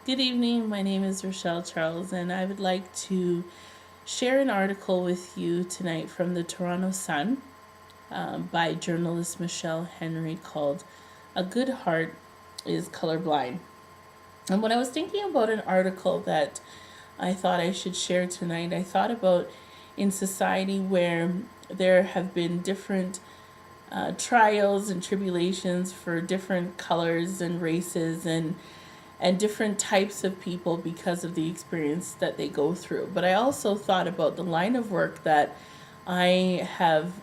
Good evening. My name is Rochelle Charles, and I would like to share an article with you tonight from the Toronto Sun by journalist Michelle Henry called A Good Heart is Colorblind. And when I was thinking about an article that I thought I should share tonight, I thought about in society where there have been different trials and tribulations for different colors and races and different types of people because of the experience that they go through. But I also thought about the line of work that I have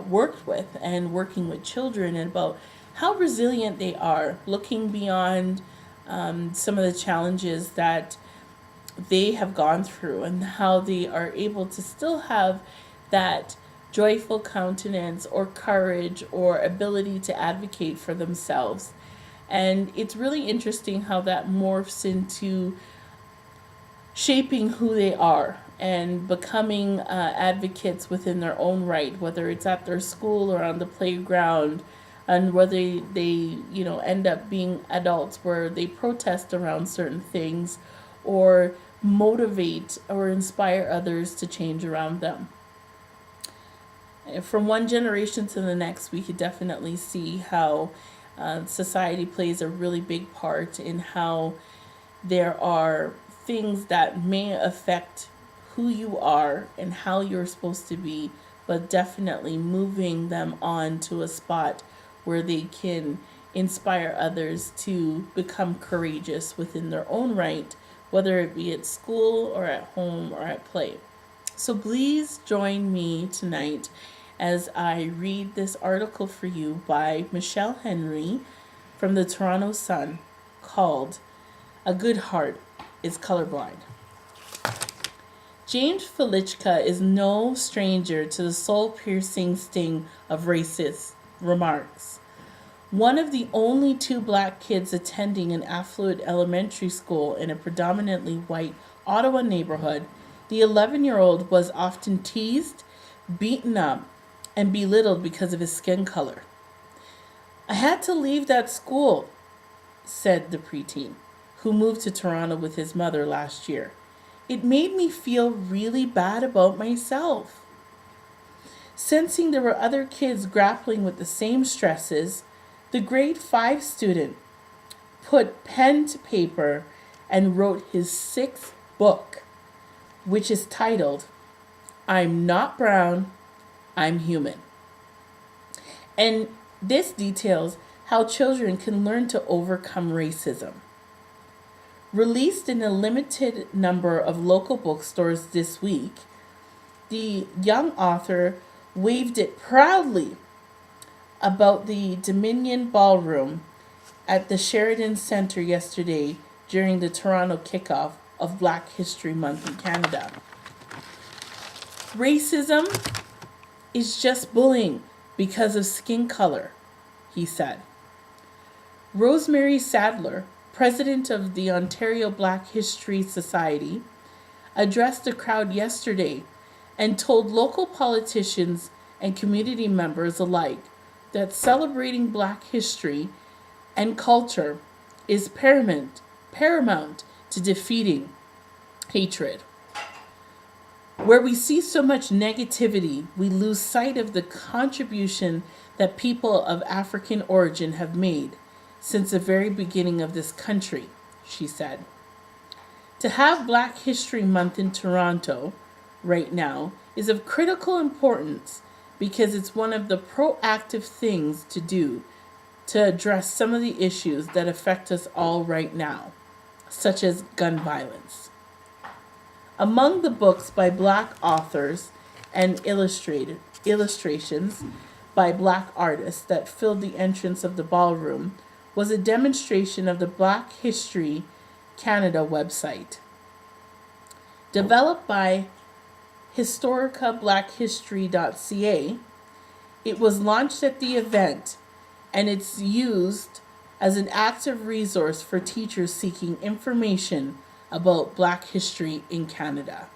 worked with and working with children, and about how resilient they are, looking beyond some of the challenges that they have gone through, and how they are able to still have that joyful countenance or courage or ability to advocate for themselves. And it's really interesting how that morphs into shaping who they are and becoming advocates within their own right, whether it's at their school or on the playground, and whether they end up being adults where they protest around certain things or motivate or inspire others to change around them. From one generation to the next, we could definitely see how society plays a really big part in how there are things that may affect who you are and how you're supposed to be, but definitely moving them on to a spot where they can inspire others to become courageous within their own right, whether it be at school or at home or at play. So please join me tonight as I read this article for you by Michelle Henry from the Toronto Sun called A Good Heart is Colorblind. James Felichka is no stranger to the soul-piercing sting of racist remarks. One of the only two black kids attending an affluent elementary school in a predominantly white Ottawa neighborhood, the 11-year-old was often teased, beaten up, and belittled because of his skin color. "I had to leave that school," said the preteen, who moved to Toronto with his mother last year. "It made me feel really bad about myself." Sensing there were other kids grappling with the same stresses, the grade 5 student put pen to paper and wrote his 6th book, which is titled, "I'm Not Brown, I'm Human." And this details how children can learn to overcome racism. Released in a limited number of local bookstores this week, the young author waved it proudly about the Dominion Ballroom at the Sheridan Centre yesterday during the Toronto kickoff of Black History Month in Canada. "Racism is just bullying because of skin color," he said. Rosemary Sadler, president of the Ontario Black History Society, addressed the crowd yesterday and told local politicians and community members alike that celebrating Black history and culture is paramount to defeating hatred. "Where we see so much negativity, we lose sight of the contribution that people of African origin have made since the very beginning of this country," she said. To have Black History Month in Toronto right now is of critical importance because it's one of the proactive things to do to address some of the issues that affect us all right now, such as gun violence. Among the books by Black authors and illustrations by Black artists that filled the entrance of the ballroom was a demonstration of the Black History Canada website. Developed by historicablackhistory.ca, it was launched at the event, and it's used as an active resource for teachers seeking information about Black history in Canada.